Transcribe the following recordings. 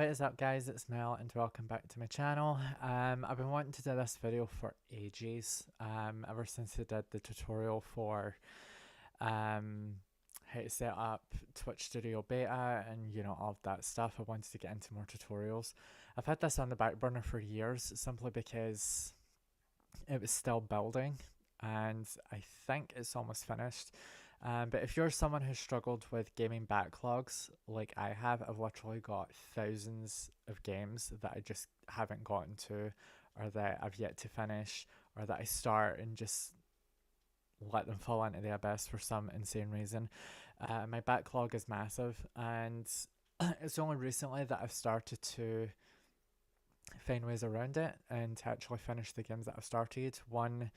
What is up guys, it's Mel and welcome back to my channel. I've been wanting to do this video for ages, ever since I did the tutorial for how to set up Twitch Studio Beta and all of that stuff. I wanted to get into more tutorials. I've had this on the back burner for years simply because it was still building and I think it's almost finished. But if you're someone who struggled with gaming backlogs like I have, I've literally got thousands of games that I just haven't gotten to, or that I've yet to finish, or that I start and just let them fall into the abyss for some insane reason. My backlog is massive, and it's only recently that I've started to find ways around it and to actually finish the games that I've started. One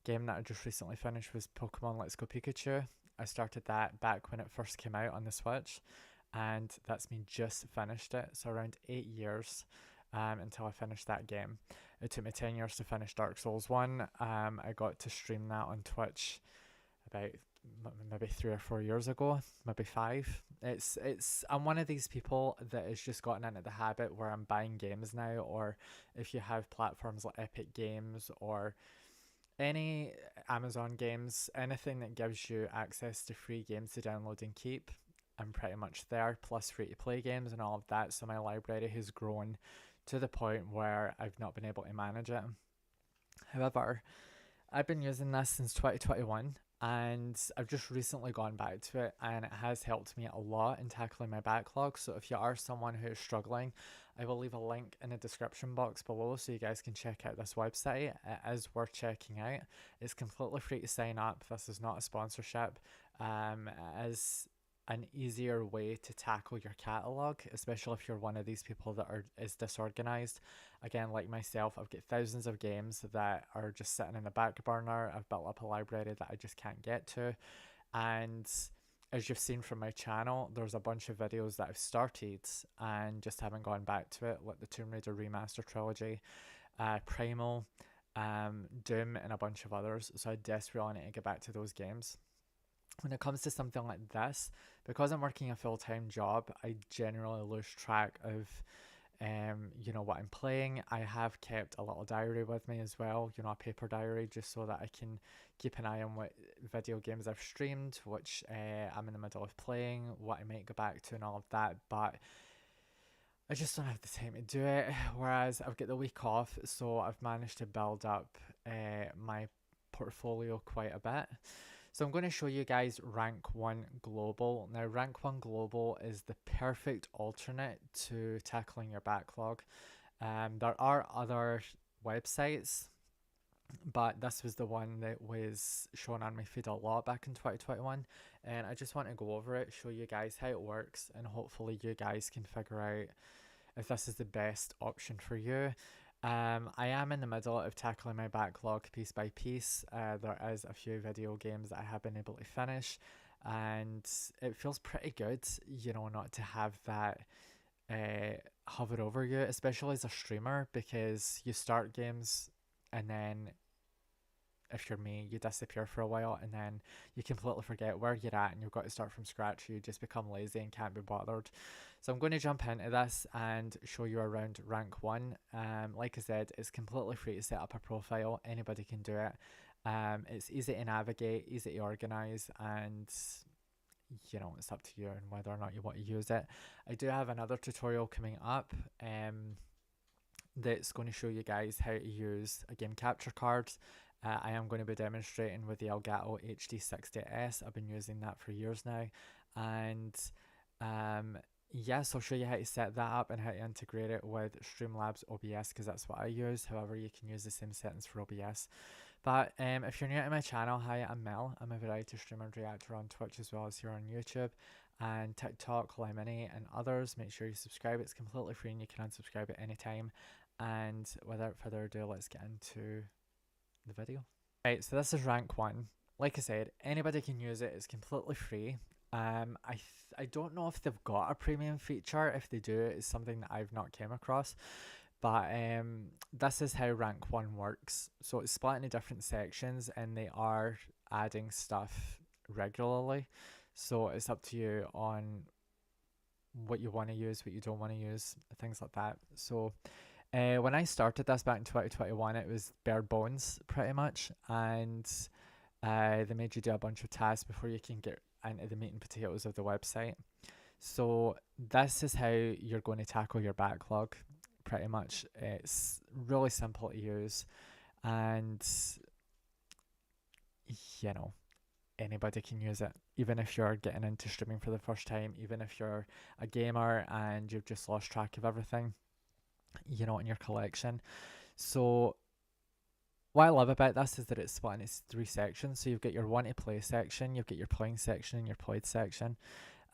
game that I just recently finished was Pokemon Let's Go Pikachu. I started that back when it first came out on the Switch, and that's me just finished it. So around 8 years until I finished that game. It took me 10 years to finish Dark Souls 1. I got to stream that on Twitch about maybe 3 or 4 years ago, maybe 5. I'm one of these people that has just gotten into the habit where I'm buying games now, or if you have platforms like Epic Games or any Amazon games, anything that gives you access to free games to download and keep, I'm pretty much there, plus free to play games and all of that. So my library has grown to the point where I've not been able to manage it. However, I've been using this since 2021 and I've just recently gone back to it, and it has helped me a lot in tackling my backlog. So if you are someone who is struggling, I will leave a link in the description box below so you guys can check out this website. It is worth checking out. It's completely free to sign up. This is not a sponsorship. It is an easier way to tackle your catalog, especially if you're one of these people that is disorganized. Again, like myself, I've got thousands of games that are just sitting in the back burner. I've built up a library that I just can't get to, and as you've seen from my channel, there's a bunch of videos that I've started and just haven't gone back to it, like the Tomb Raider Remaster Trilogy, Primal, Doom, and a bunch of others. So I desperately need to get back to those games. When it comes to something like this, because I'm working a full-time job, I generally lose track of what I'm playing. I have kept a little diary with me as well, a paper diary, just so that I can keep an eye on what video games I've streamed, which I'm in the middle of playing, what I might go back to and all of that, but I just don't have the time to do it. Whereas I've got the week off, so I've managed to build up my portfolio quite a bit. So I'm going to show you guys RankOne Global. Now, RankOne Global is the perfect alternate to tackling your backlog. There are other websites, but this was the one that was shown on my feed a lot back in 2021. And I just want to go over it, show you guys how it works, and hopefully you guys can figure out if this is the best option for you. I am in the middle of tackling my backlog piece by piece. There is a few video games that I have been able to finish, and it feels pretty good, not to have that hover over you, especially as a streamer, because you start games and then, if you're me, you disappear for a while and then you completely forget where you're at and you've got to start from scratch. You just become lazy and can't be bothered. So I'm going to jump into this and show you around rank 1. Like I said, it's completely free to set up a profile. Anybody can do it. It's easy to navigate, easy to organize, and it's up to you and whether or not you want to use it. I do have another tutorial coming up that's going to show you guys how to use a game capture card. I am going to be demonstrating with the Elgato HD60S. I've been using that for years now, and yes, I'll show you how to set that up and how to integrate it with Streamlabs OBS, because that's what I use. However, you can use the same settings for OBS. But if you're new to my channel, hi, I'm Mel. I'm a variety streamer and reactor on Twitch as well as here on YouTube and TikTok, Lemony, and others. Make sure you subscribe. It's completely free and you can unsubscribe at any time. And without further ado, let's get into the video. Right, so this is rank 1. Like I said, anybody can use it. It's completely free. I don't know if they've got a premium feature. If they do, it's something that I've not came across. But this is how rank 1 works. So it's split into different sections and they are adding stuff regularly. So it's up to you on what you want to use, what you don't want to use, things like that. So when I started this back in 2021, it was bare bones pretty much, and they made you do a bunch of tasks before you can get into the meat and potatoes of the website. So this is how you're going to tackle your backlog pretty much. It's really simple to use, and you know, anybody can use it, even if you're getting into streaming for the first time, even if you're a gamer and you've just lost track of everything, you know, in your collection. So what I love about this is that it's split into 3 sections. So you've got your want to play section, you've got your playing section, and your played section.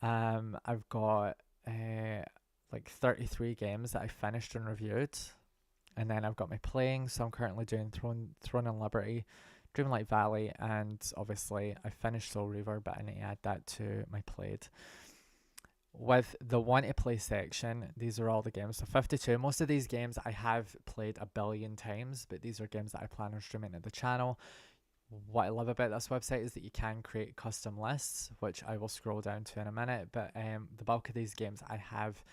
I've got like 33 games that I finished and reviewed, and then I've got my playing. So I'm currently doing Throne and Liberty, Dreamlight Valley, and obviously I finished Soul Reaver, but I need to add that to my played. With the want to play section, these are all the games. So 52. Most of these games I have played a billion times, but these are games that I plan on streaming to the channel. What I love about this website is that you can create custom lists, which I will scroll down to in a minute. But the bulk of these games I have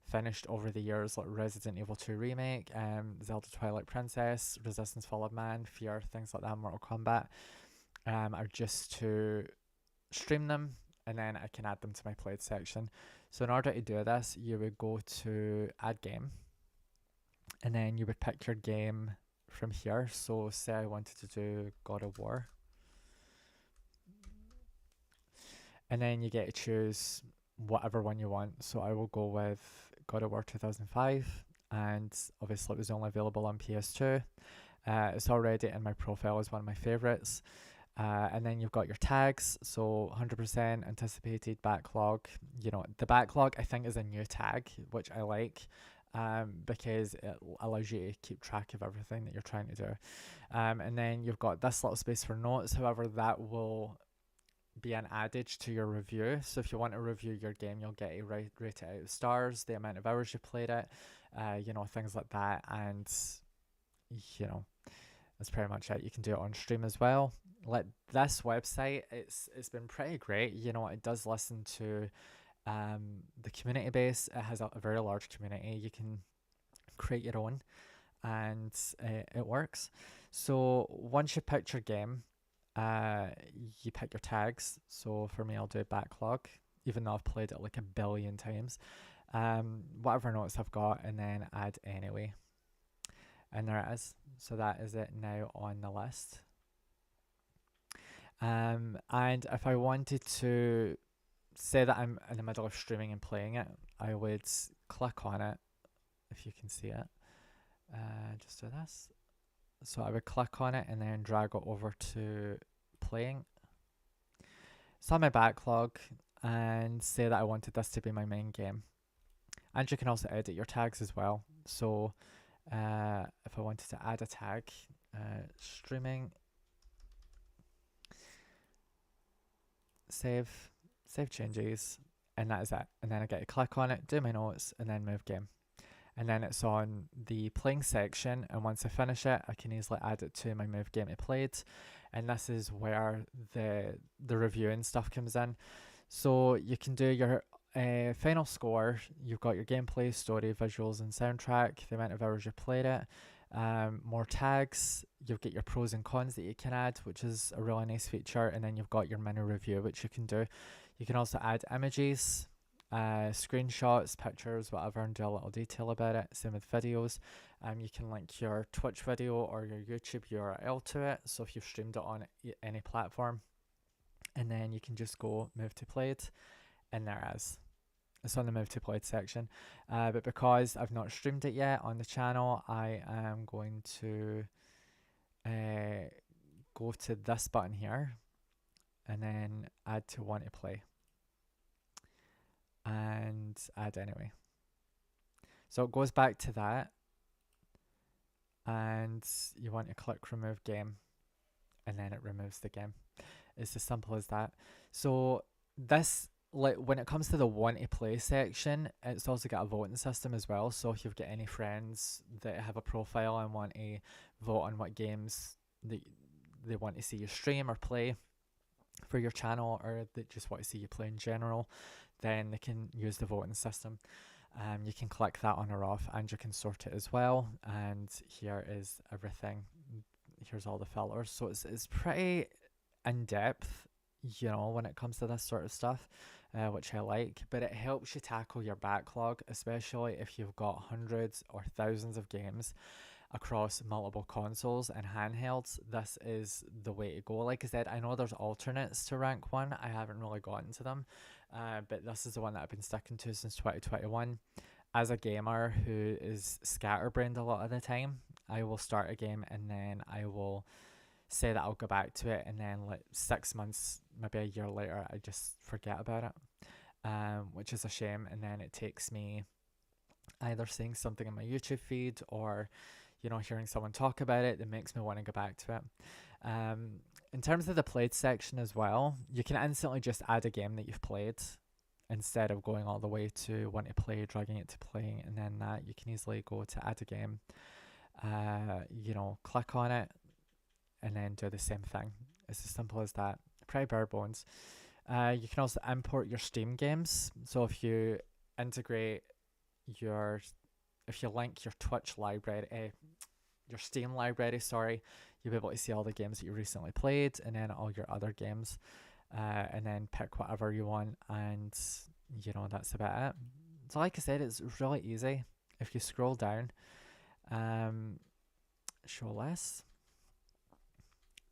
finished over the years, like Resident Evil 2 Remake, Zelda Twilight Princess, Resistance Fall of Man, Fear, things like that, Mortal Kombat, are just to stream them, and then I can add them to my played section. So in order to do this, you would go to add game, and then you would pick your game from here. So say I wanted to do God of War, and then you get to choose whatever one you want. So I will go with God of War 2005, and obviously it was only available on PS2. It's already in my profile as one of my favorites. And then you've got your tags, so 100% anticipated backlog. You know, the backlog I think is a new tag, which I like, because it allows you to keep track of everything that you're trying to do. And then you've got this little space for notes. However, that will be an adage to your review. So if you want to review your game, you'll get a rate it out of stars, the amount of hours you played it, you know, things like that. And you know, that's pretty much it. You can do it on stream as well. Like this website, it's been pretty great. You know, it does listen to the community base. It has a very large community. You can create your own, and it works. So once you pick your game, you pick your tags. So for me, I'll do backlog, even though I've played it like a billion times. Whatever notes I've got, and then add anyway. And there it is. So that is it now on the list. And if I wanted to say that I'm in the middle of streaming and playing it, I would click on it, if you can see it. Just do this. So I would click on it and then drag it over to playing. It's on my backlog, and say that I wanted this to be my main game. And you can also edit your tags as well. So if I wanted to add a tag, streaming, save changes, and that is it. And then I get to click on it, do my notes, and then move game. And then it's on the playing section, and once I finish it, I can easily add it to my move game to played. And this is where the reviewing stuff comes in. So you can do your final score. You've got your gameplay, story, visuals, and soundtrack, the amount of hours you played it, more tags. You've got your pros and cons that you can add, which is a really nice feature. And then you've got your mini review, which you can do. You can also add images, screenshots, pictures, whatever, and do a little detail about it. Same with videos. You can link your Twitch video or your YouTube URL to it, so if you've streamed it on any platform, and then you can just go move to played, and there it is. It's on the move to played section. But because I've not streamed it yet on the channel, I am going to go to this button here and then add to want to play and add anyway. So it goes back to that, and you want to click remove game, and then it removes the game. It's as simple as that. So this, like, when it comes to the want to play section, it's also got a voting system as well. So if you've got any friends that have a profile and want to vote on what games that they want to see you stream or play, for your channel, or that just want to see you play in general, then they can use the voting system. You can click that on or off, and you can sort it as well. And here is everything. Here's all the filters. So it's pretty in depth, when it comes to this sort of stuff, which I like. But it helps you tackle your backlog, especially if you've got hundreds or thousands of games across multiple consoles and handhelds. This is the way to go. Like I said, I know there's alternates to RankOne. I haven't really gotten to them, but this is the one that I've been sticking to since 2021. As a gamer who is scatterbrained a lot of the time, I will start a game and then I will say that I'll go back to it, and then like 6 months, maybe a year later, I just forget about it, which is a shame. And then it takes me either seeing something in my YouTube feed or hearing someone talk about it that makes me want to go back to it. In terms of the played section as well, you can instantly just add a game that you've played instead of going all the way to want to play, dragging it to playing, and then that you can easily go to add a game, click on it, and then do the same thing. It's as simple as that. Pretty bare bones. You can also import your Steam games. So if you integrate if you link your Twitch library, your Steam library, you'll be able to see all the games that you recently played, and then all your other games, and then pick whatever you want, and that's about it. So like I said, it's really easy. If you scroll down, show less.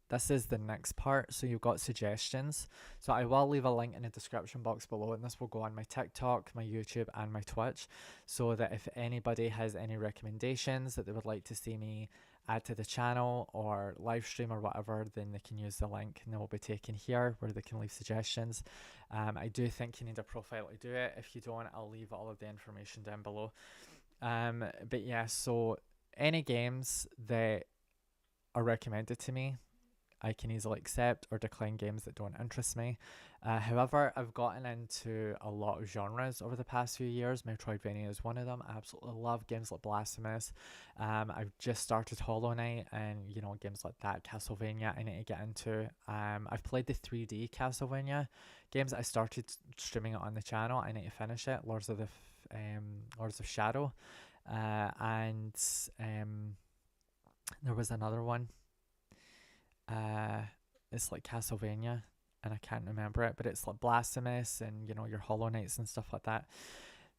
This is the next part. So you've got suggestions. So I will leave a link in the description box below, and this will go on my TikTok, my YouTube, and my Twitch, so that if anybody has any recommendations that they would like to see me add to the channel or live stream or whatever, then they can use the link and they will be taken here where they can leave suggestions. I do think you need a profile to do it. If you don't, I'll leave all of the information down below. But yeah, so any games that are recommended to me, I can easily accept or decline games that don't interest me. However, I've gotten into a lot of genres over the past few years. Metroidvania is one of them. I absolutely love games like Blasphemous. I've just started Hollow Knight, and games like that. Castlevania I need to get into. I've played the 3D Castlevania games. I started streaming it on the channel. I need to finish it. Lords of Shadow, and there was another one. It's like Castlevania, and I can't remember it, but it's like Blasphemous and your Hollow Knights and stuff like that.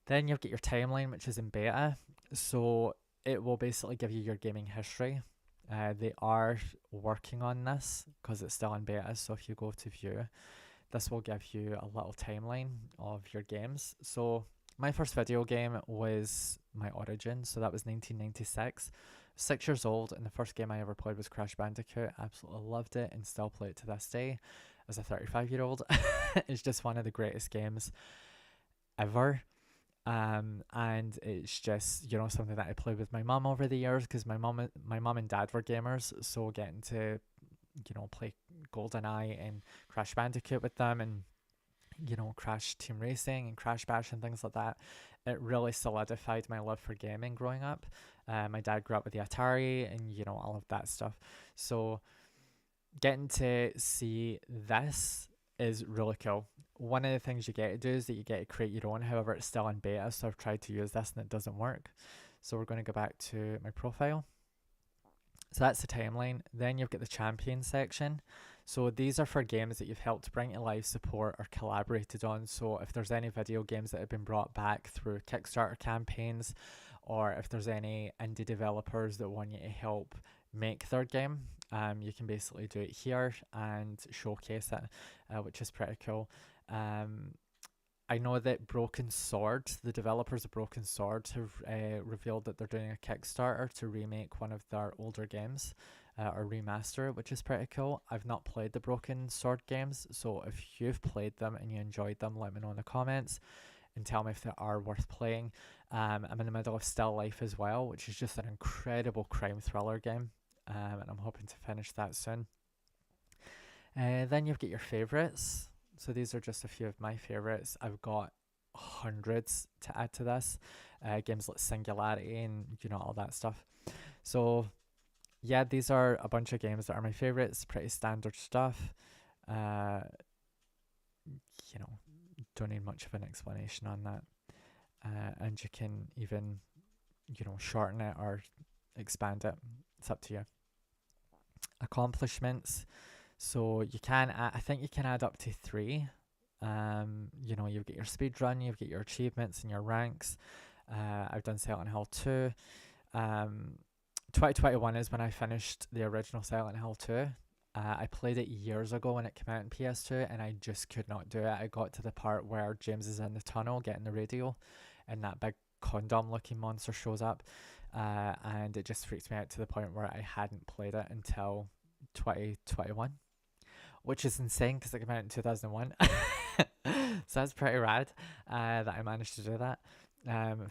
Then you've got your timeline, which is in beta, so it will basically give you your gaming history. They are working on this because it's still in beta, so if you go to view, this will give you a little timeline of your games. So my first video game was my Origin, so that was 1996. 6 years old, and the first game I ever played was Crash Bandicoot. Absolutely loved it and still play it to this day as a 35-year-old. It's just one of the greatest games ever. And it's just something that I played with my mum over the years, because my mum and dad were gamers, so getting to play GoldenEye and Crash Bandicoot with them, and Crash Team Racing and Crash Bash and things like that, it really solidified my love for gaming growing up. My dad grew up with the Atari and all of that stuff, so getting to see this is really cool. One of the things you get to do is that you get to create your own. However, it's still in beta, so I've tried to use this and it doesn't work. So we're going to go back to my profile. So that's the timeline. Then you've got the champion section. So these are for games that you've helped bring to life, support, or collaborated on. So if there's any video games that have been brought back through Kickstarter campaigns, or if there's any indie developers that want you to help make their game, you can basically do it here and showcase it, which is pretty cool. I know that Broken Sword, the developers of Broken Sword, have revealed that they're doing a Kickstarter to remake one of their older games, or remaster it, which is pretty cool. I've not played the Broken Sword games, so if you've played them and you enjoyed them, let me know in the comments and tell me if they are worth playing. I'm in the middle of Still Life as well, which is just an incredible crime thriller game, and I'm hoping to finish that soon. Then you've got your favourites. So these are just a few of my favourites. I've got hundreds to add to this. Games like Singularity and all that stuff. So yeah, these are a bunch of games that are my favourites. Pretty standard stuff. Uh, you know, don't need much of an explanation on that. And you can even, shorten it or expand it. It's up to you. Accomplishments. So you can, I think you can add up to 3. You've got your speed run, you've got your achievements and your ranks. I've done Silent Hill 2. 2021 is when I finished the original Silent Hill 2. I played it years ago when it came out in PS2, and I just could not do it. I got to the part where James is in the tunnel getting the radio, and that big condom-looking monster shows up, and it just freaked me out to the point where I hadn't played it until 2021, which is insane because it came out in 2001. So that's pretty rad that I managed to do that.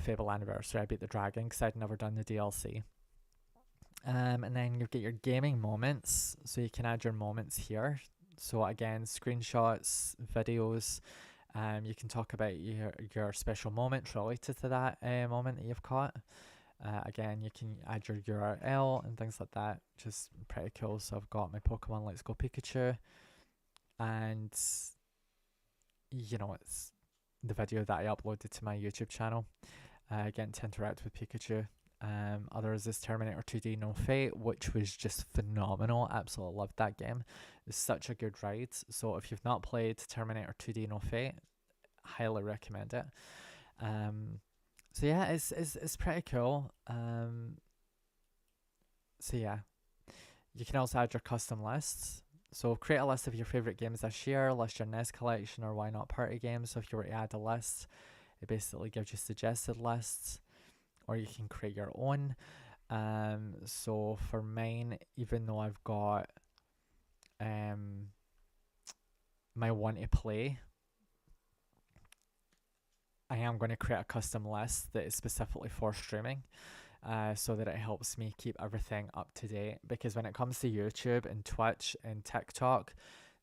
Fable Anniversary, I beat the dragon because I'd never done the DLC. And then you get your gaming moments, so you can add your moments here. So again, screenshots, videos. You can talk about your special moments related to that moment that you've caught. Again, you can add your URL and things like that, which is pretty cool. So I've got my Pokemon Let's Go Pikachu, and it's the video that I uploaded to my YouTube channel, getting to interact with Pikachu. Others is Terminator 2D No Fate, which was just phenomenal. Absolutely loved that game. It's such a good ride. So if you've not played Terminator 2D No Fate, highly recommend it. So yeah, it's pretty cool. So yeah, you can also add your custom lists. So create a list of your favorite games this year, list your NES collection, or why not party games. So if you were to add a list, it basically gives you suggested lists, or you can create your own. So for mine, even though I've got my want to play, I am going to create a custom list that is specifically for streaming, so that it helps me keep everything up to date. Because when it comes to YouTube and Twitch and TikTok,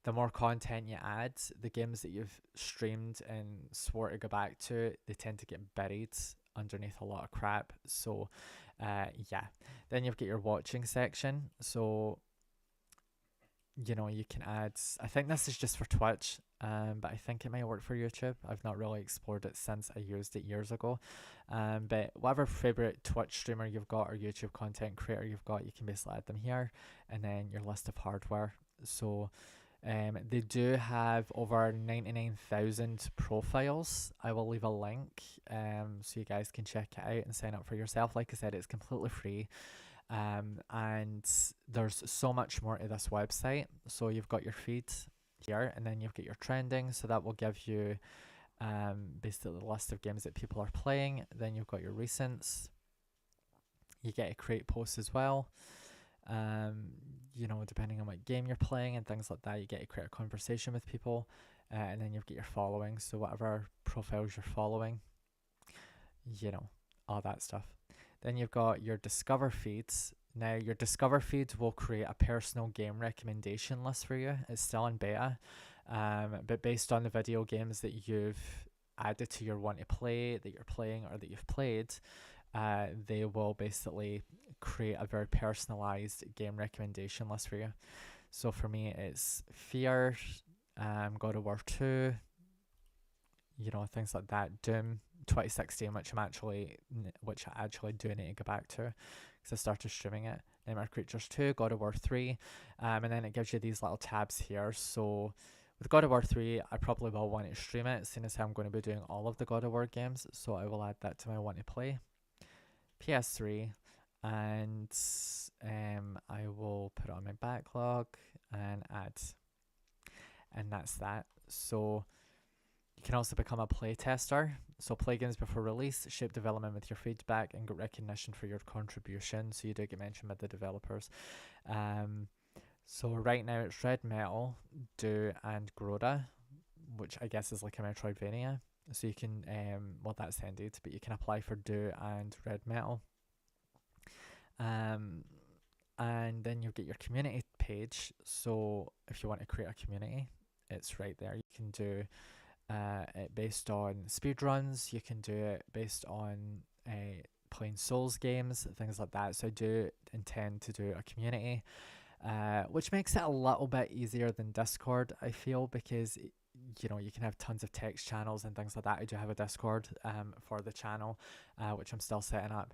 the more content you add, the games that you've streamed and swore to go back to, they tend to get buried underneath a lot of crap. So yeah, then you've got your watching section. So you can add, I think this is just for Twitch, but I think it might work for YouTube. I've not really explored it since I used it years ago. But whatever favorite Twitch streamer you've got or YouTube content creator you've got, you can basically add them here. And then your list of hardware. So they do have over 99,000 profiles. I will leave a link so you guys can check it out and sign up for yourself. Like I said, it's completely free. And there's so much more to this website. So you've got your feed here, and then you've got your trending. So that will give you basically the list of games that people are playing. Then you've got your recents. You get to create posts as well. Depending on what game you're playing and things like that, you get to create a conversation with people. And then you've got your following. So whatever profiles you're following, all that stuff. Then you've got your Discover feeds. Now, your Discover feeds will create a personal game recommendation list for you. It's still in beta, but based on the video games that you've added to your want to play, that you're playing, or that you've played, they will basically create a very personalized game recommendation list for you. So for me, it's Fear, God of War 2, things like that, Doom 2016, which I actually do need to go back to because I started streaming it. Nightmare Creatures 2, God of War 3, and then it gives you these little tabs here. So with God of War 3, I probably will want to stream it, seeing as I'm going to be doing all of the God of War games, so I will add that to my want to play. PS3, and I will put it on my backlog and add, and that's that. So you can also become a playtester. So play games before release, shape development with your feedback, and get recognition for your contribution. So you do get mentioned by the developers. So right now it's Red Metal, Do, and Groda, which I guess is like a Metroidvania. So you can, that's ended, but you can apply for Do and Red Metal. And then you'll get your community page. So if you want to create a community, it's right there. You can do it based on speedruns. You can do it based on playing Souls games, things like that. So I do intend to do a community. which makes it a little bit easier than Discord, I feel, because you know, you can have tons of text channels and things like that. I do have a Discord for the channel, which I'm still setting up,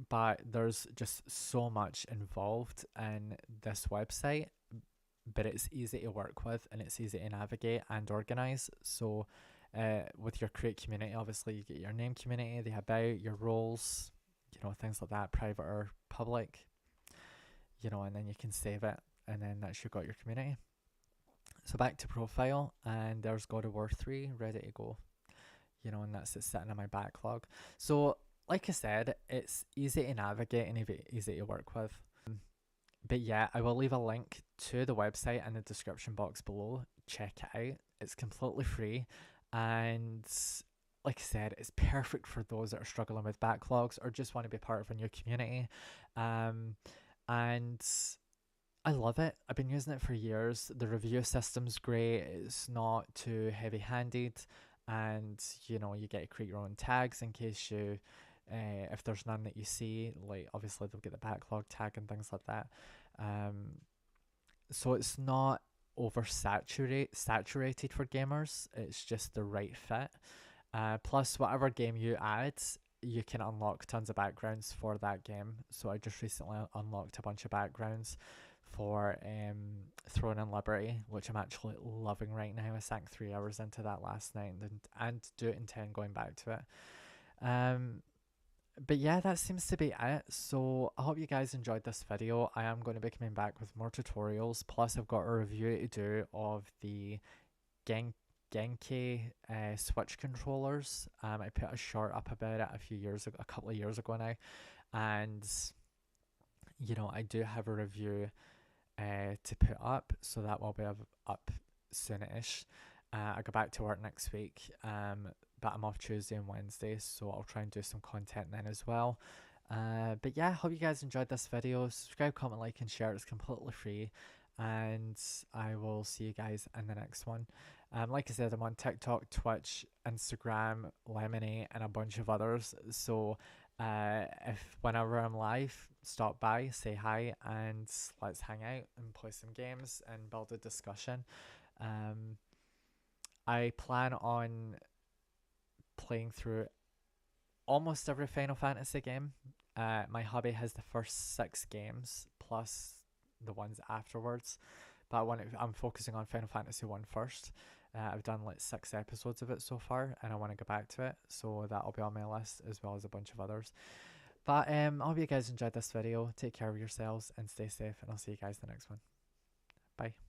but there's just so much involved in this website, but it's easy to work with and it's easy to navigate and organize. So with your create community, obviously you get your name community, the about, your roles, you know, things like that, private or public, you know, and then you can save it, and then that's you got your community. So back to profile, and there's God of War 3 ready to go, you know, and that's it sitting in my backlog. So like I said, it's easy to navigate and easy to work with. But yeah, I will leave a link to the website in the description box below. Check it out. It's completely free, and like I said, it's perfect for those that are struggling with backlogs or just want to be part of a new community. And I love it. I've been using it for years. The review system's great. It's not too heavy-handed, and you know, you get to create your own tags in case you, if there's none that you see, like obviously they'll get the backlog tag and things like that. So it's not saturated for gamers. It's just the right fit. Plus, whatever game you add, you can unlock tons of backgrounds for that game. So I just recently unlocked a bunch of backgrounds for Throne and Liberty, which I'm actually loving right now. I sank 3 hours into that last night and do intend going back to it. But yeah, that seems to be it. So I hope you guys enjoyed this video. I am going to be coming back with more tutorials. Plus, I've got a review to do of the Genki Switch controllers. I put a short up about it a couple of years ago now, and you know, I do have a review to put up, so that will be up soonish. I go back to work next week, but I'm off Tuesday and Wednesday, so I'll try and do some content then as well. But yeah, hope you guys enjoyed this video. Subscribe, comment, like, and share. It's completely free, and I will see you guys in the next one. Like I said, I'm on TikTok, Twitch, Instagram, Lemony, and a bunch of others. So if whenever I'm live, stop by, say hi, and let's hang out and play some games and build a discussion. I plan on playing through almost every Final Fantasy game. My hobby has the first 6 games plus the ones afterwards, but I'm focusing on Final Fantasy 1 first. I've done like 6 episodes of it so far, and I want to go back to it, so that'll be on my list as well as a bunch of others. But I hope you guys enjoyed this video. Take care of yourselves and stay safe, and I'll see you guys in the next one. Bye.